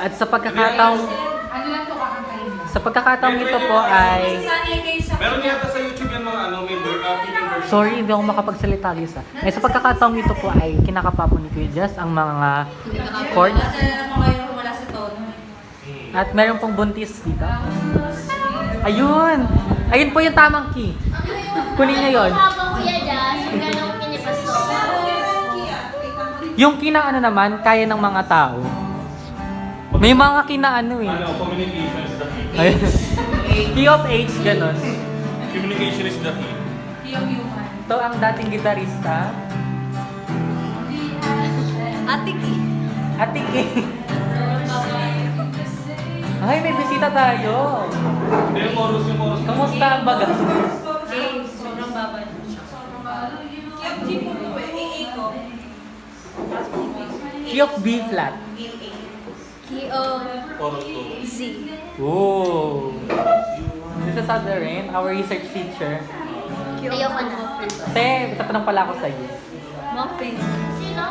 At sa pagkakataong Ano lang to kakantayin mo? sa pagkakataong ito po ay Meron yata sa YouTube yung mga member, female version. sorry, hindi ako makapagsalita guys. Sa pagkakataong ito po ay kinakapapo ni Kuya Jess ang mga chords. Wala sa tono. At meron pong buntis dito. Ayun! Ayun po yung tamang key. Kunin niyo yun. Habang Kuya Jazz, yung ganong pinipaso. Yung key na ano naman, kaya ng mga tao. May mga key na ano eh. Communication is the key. Ayun. Key of H, ganun. Communication is the key. Yung human. Ito ang dating gitarista. Ate Ki. Ate Kay. Ay, may bisita tayo. Hindi yung chorus. Kamusta ang baga? James, sobrang baba na siya. Key of B flat. Key of Chorus to. Z. Oh. This is Adrian, our research teacher. Key of Ayoko na. Muffin. Te, tatanong pala ako sa'yo. Muffin. Sino?